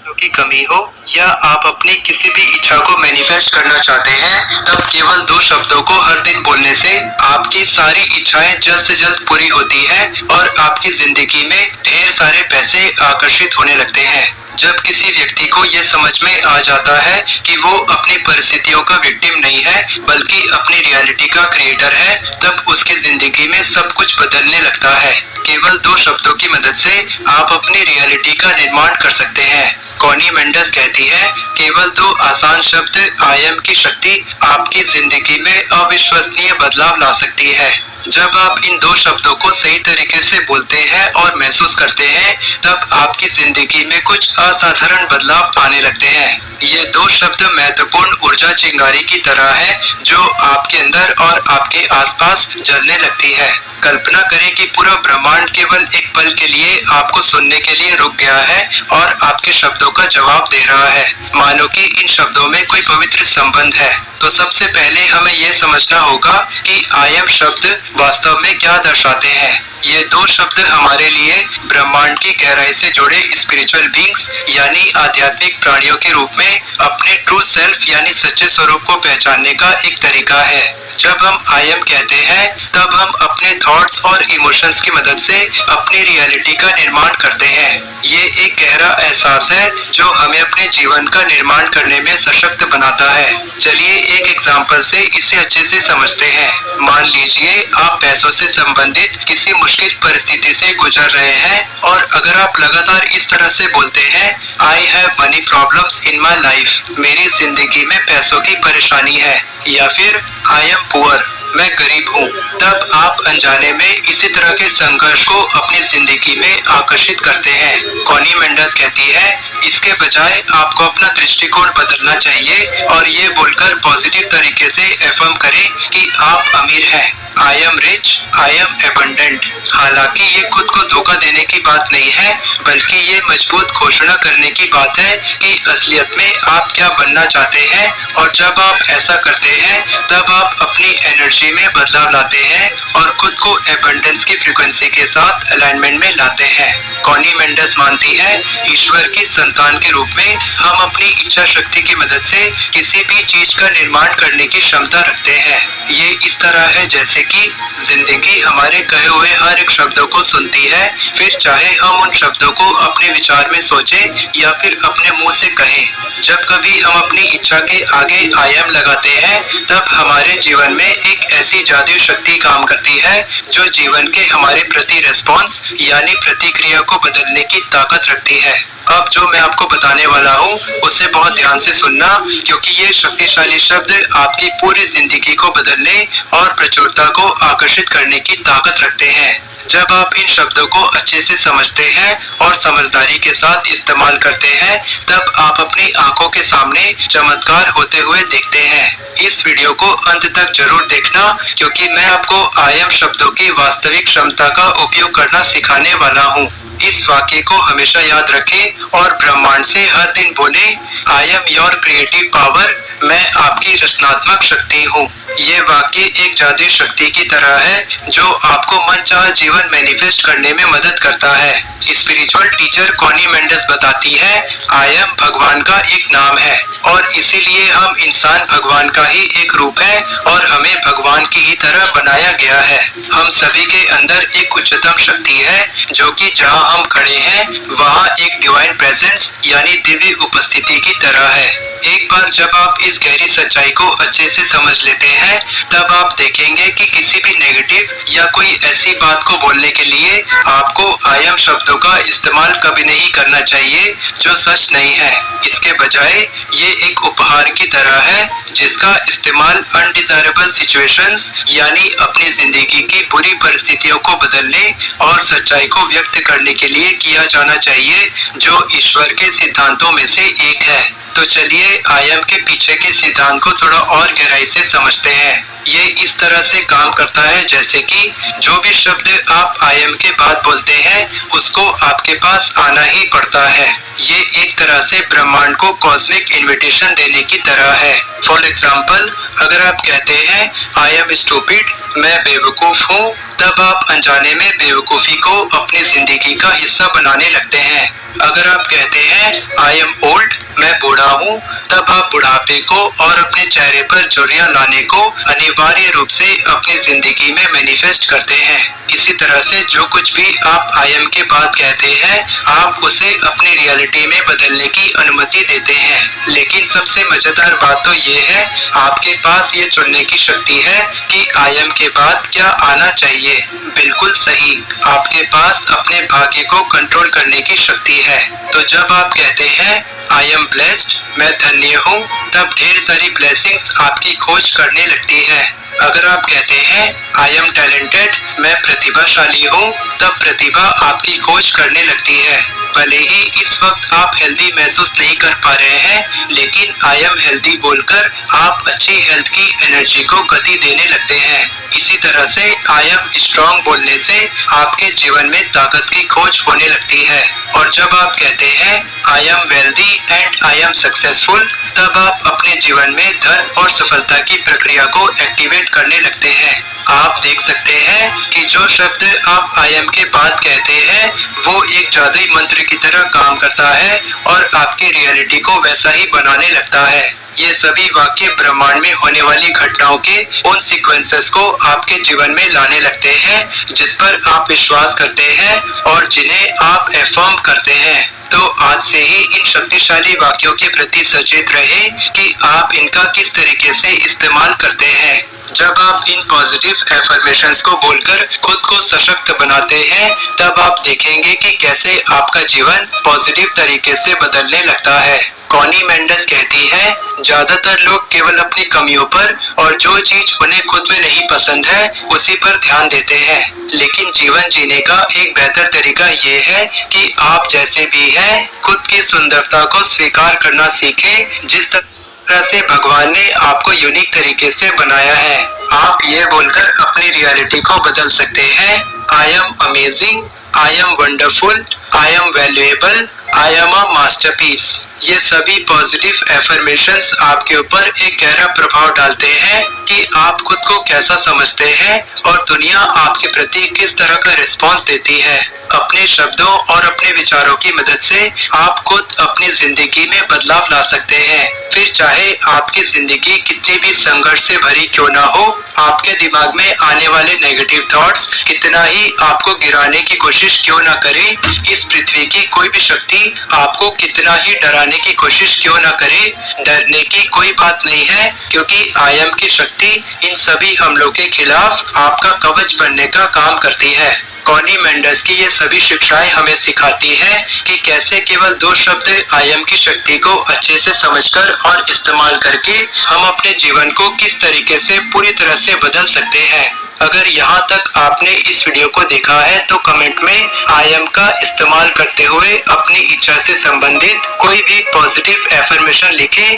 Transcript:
पैसों की कमी हो या आप अपनी किसी भी इच्छा को मैनिफेस्ट करना चाहते हैं, तब केवल दो शब्दों को हर दिन बोलने से आपकी सारी इच्छाएं जल्द से जल्द पूरी होती है और आपकी जिंदगी में ढेर सारे पैसे आकर्षित होने लगते हैं। जब किसी व्यक्ति को यह समझ में आ जाता है कि वो अपनी परिस्थितियों का विक्टिम नहीं है बल्कि अपनी रियलिटी का क्रिएटर है, तब उसकी जिंदगी में सब कुछ बदलने लगता है। केवल दो शब्दों की मदद से आप अपनी रियलिटी का निर्माण कर सकते हैं। कॉनी मेंडेस कहती है, केवल दो आसान शब्द आई एम की शक्ति आपकी जिंदगी में अविश्वसनीय बदलाव ला सकती है। जब आप इन दो शब्दों को सही तरीके से बोलते हैं और महसूस करते हैं, तब आपकी जिंदगी में कुछ असाधारण बदलाव आने लगते हैं। ये दो शब्द महत्वपूर्ण ऊर्जा चिंगारी की तरह है जो आपके अंदर और आपके आसपास जलने लगती है। कल्पना करें कि पूरा ब्रह्मांड केवल एक पल के लिए आपको सुनने के लिए रुक गया है और आपके शब्दों का जवाब दे रहा है, मानो कि इन शब्दों में कोई पवित्र संबंध है। तो सबसे पहले हमें यह समझना होगा कि आई एम शब्द वास्तव में क्या दर्शाते हैं। ये दो शब्द हमारे लिए ब्रह्मांड की गहराई से जुड़े स्पिरिचुअल बीइंग्स यानी आध्यात्मिक प्राणियों के रूप में अपने ट्रू सेल्फ यानी सच्चे स्वरूप को पहचानने का एक तरीका है। जब हम आई एम कहते हैं, तब हम अपने थॉट्स और इमोशंस की मदद से अपनी रियलिटी का निर्माण करते हैं। ये एक गहरा एहसास है जो हमें अपने जीवन का निर्माण करने में सशक्त बनाता है। चलिए एक एग्जाम्पल से इसे अच्छे से समझते हैं। मान लीजिए आप पैसों से संबंधित किसी मुश्किल परिस्थिति से गुजर रहे हैं और अगर आप लगातार इस तरह से बोलते हैं, I have money problems in my life, मेरी जिंदगी में पैसों की परेशानी है, या फिर आई एम पुअर, मैं गरीब हूँ, तब आप अनजाने में इसी तरह के संघर्ष को अपनी जिंदगी में आकर्षित करते हैं। कॉनी मेंडेस कहती है, इसके बजाय आपको अपना दृष्टिकोण बदलना चाहिए और ये बोलकर पॉजिटिव तरीके से एफर्म करें कि आप अमीर हैं। I am rich, I am abundant. हालांकि ये खुद को धोखा देने की बात नहीं है, बल्कि ये मजबूत घोषणा करने की बात है कि असलियत में आप क्या बनना चाहते हैं, और जब आप ऐसा करते हैं तब आप अपनी एनर्जी में बदलाव लाते हैं और खुद को एबंडेंस की फ्रीक्वेंसी के साथ अलाइनमेंट में लाते हैं। कॉनी मेंडेस मानती है, ईश्वर की संतान के रूप में हम अपनी इच्छा शक्ति की मदद से किसी भी चीज का निर्माण करने की क्षमता रखते हैं। ये इस तरह है जैसे कि जिंदगी हमारे कहे हुए हर एक शब्दों को सुनती है, फिर चाहे हम उन शब्दों को अपने विचार में सोचें या फिर अपने मुंह से कहें। जब कभी हम अपनी इच्छा के आगे आई एम लगाते हैं, तब हमारे जीवन में एक ऐसी जादुई शक्ति काम करती है जो जीवन के हमारे प्रति रेस्पॉन्स यानी प्रतिक्रिया को बदलने की ताकत रखती है। अब जो मैं आपको बताने वाला हूँ उसे बहुत ध्यान से सुनना, क्योंकि ये शक्तिशाली शब्द आपकी पूरी जिंदगी को बदलने और प्रचुरता को आकर्षित करने की ताकत रखते हैं। जब आप इन शब्दों को अच्छे से समझते हैं और समझदारी के साथ इस्तेमाल करते हैं, तब आप अपनी आंखों के सामने चमत्कार होते हुए देखते हैं। इस वीडियो को अंत तक जरूर देखना, क्योंकि मैं आपको आई एम शब्दों की वास्तविक क्षमता का उपयोग करना सिखाने वाला हूँ। इस वाक्य को हमेशा याद रखें और ब्रह्मांड से हर दिन बोले, I am your creative power, मैं आपकी रचनात्मक शक्ति हूँ। ये वाक्य एक जादुई शक्ति की तरह है जो आपको मनचाहा जीवन मैनिफेस्ट करने में मदद करता है। स्पिरिचुअल टीचर कॉनी मेंडेस बताती है, आई एम भगवान का एक नाम है और इसीलिए हम इंसान भगवान का ही एक रूप है और हमें भगवान की ही तरह बनाया गया है। हम सभी के अंदर एक उच्चतम शक्ति है जो कि जहाँ हम खड़े हैं वहाँ एक डिवाइन प्रेजेंस यानी दिव्य उपस्थिति की तरह है। एक बार जब आप इस गहरी सच्चाई को अच्छे से समझ लेते हैं, तब आप देखेंगे कि किसी भी नेगेटिव या कोई ऐसी बात को बोलने के लिए आपको आई एम शब्दों का इस्तेमाल कभी नहीं करना चाहिए जो सच नहीं है। इसके बजाय ये एक उपहार की तरह है जिसका इस्तेमाल अनडिजायरेबल सिचुएशंस यानी अपनी जिंदगी की बुरी परिस्थितियों को बदलने और सच्चाई को व्यक्त करने के लिए किया जाना चाहिए, जो ईश्वर के सिद्धांतों में से एक है। तो चलिए आई एम के पीछे के सिद्धांत को थोड़ा और गहराई से समझते हैं। ये इस तरह से काम करता है जैसे कि जो भी शब्द आप आई एम के बाद बोलते हैं उसको आपके पास आना ही पड़ता है। ये एक तरह से ब्रह्मांड को कॉस्मिक इनविटेशन देने की तरह है। फॉर एग्जाम्पल, अगर आप कहते हैं आई एम स्टूपिड, मैं बेवकूफ हूँ, तब आप अनजाने में बेवकूफी को अपनी जिंदगी का हिस्सा बनाने लगते हैं। अगर आप कहते हैं आई एम ओल्ड, मैं बूढ़ा हूँ, तब आप बुढ़ापे को और अपने चेहरे पर झुर्रियां लाने को अनिवार्य रूप से अपनी जिंदगी में मैनिफेस्ट करते हैं। इसी तरह से जो कुछ भी आप आई एम के बाद कहते हैं, आप उसे अपनी रियलिटी में बदलने की अनुमति देते हैं। लेकिन सबसे मजेदार बात तो ये है, आपके पास ये चुनने की शक्ति है कि आई एम के बाद क्या आना चाहिए। बिल्कुल सही, आपके पास अपने भाग्य को कंट्रोल करने की शक्ति है। तो जब आप कहते हैं आई एम ब्लेस्ड, मैं धन्य हूँ, तब ढेर सारी ब्लेसिंग्स आपकी खोज करने लगती है। अगर आप कहते हैं आई एम टैलेंटेड, मैं प्रतिभाशाली हूँ, तब प्रतिभा आपकी खोज करने लगती है। भले ही इस वक्त आप हेल्दी महसूस नहीं कर पा रहे हैं, लेकिन आई एम हेल्दी बोलकर आप अच्छी हेल्थ की एनर्जी को गति देने लगते हैं। इसी तरह से आई एम स्ट्रॉन्ग बोलने से आपके जीवन में ताकत की खोज होने लगती है। और जब आप कहते हैं I am wealthy and I am successful, तब आप अपने जीवन में धन और सफलता की प्रक्रिया को एक्टिवेट करने लगते हैं। आप देख सकते हैं कि जो शब्द आप आई एम के बाद कहते हैं, वो एक जादुई मंत्र की तरह काम करता है और आपकी रियलिटी को वैसा ही बनाने लगता है। ये सभी वाक्य ब्रह्मांड में होने वाली घटनाओं के उन सीक्वेंसेस को आपके जीवन में लाने लगते हैं जिस पर आप विश्वास करते हैं और जिन्हें आप एफर्म करते हैं। तो आज से ही इन शक्तिशाली वाक्यों के प्रति सचेत रहे कि आप इनका किस तरीके से इस्तेमाल करते हैं। जब आप इन पॉजिटिव एफर्मेशंस को बोलकर खुद को सशक्त बनाते हैं, तब आप देखेंगे कि कैसे आपका जीवन पॉजिटिव तरीके से बदलने लगता है। कॉनी मेंडेस कहती है, ज्यादातर लोग केवल अपनी कमियों पर और जो चीज उन्हें खुद में नहीं पसंद है उसी पर ध्यान देते हैं। लेकिन जीवन जीने का एक बेहतर तरीका ये है कि आप जैसे भी हैं, खुद की सुंदरता को स्वीकार करना सीखें। जिस तरह से भगवान ने आपको यूनिक तरीके से बनाया है, आप ये बोलकर अपनी रियलिटी को बदल सकते हैं, I am amazing, I am wonderful, I am valuable, I am a masterpiece. ये सभी पॉजिटिव एफर्मेशंस आपके ऊपर एक गहरा प्रभाव डालते हैं कि आप खुद को कैसा समझते हैं और दुनिया आपके प्रति किस तरह का रिस्पॉन्स देती है। अपने शब्दों और अपने विचारों की मदद से आप खुद अपनी जिंदगी में बदलाव ला सकते हैं। फिर चाहे आपकी जिंदगी कितनी भी संघर्ष से भरी क्यों ना हो, आपके दिमाग में आने वाले नेगेटिव थॉट्स कितना ही आपको गिराने की कोशिश क्यों ना करे, इस पृथ्वी की कोई भी शक्ति आपको कितना ही डराने की कोशिश क्यों ना करे, डरने की कोई बात नहीं है, क्योंकि आई एम की शक्ति इन सभी हमलों के खिलाफ आपका कवच बनने का काम करती है। कॉनी मेंडेस की ये सभी शिक्षाएं हमें सिखाती हैं कि कैसे केवल 2 शब्द आई एम की शक्ति को अच्छे से समझकर और इस्तेमाल करके हम अपने जीवन को किस तरीके से पूरी तरह से बदल सकते हैं। अगर यहाँ तक आपने इस वीडियो को देखा है तो कमेंट में आई एम का इस्तेमाल करते हुए अपनी इच्छा से संबंधित कोई भी पॉजिटिव एफर्मेशन लिखें।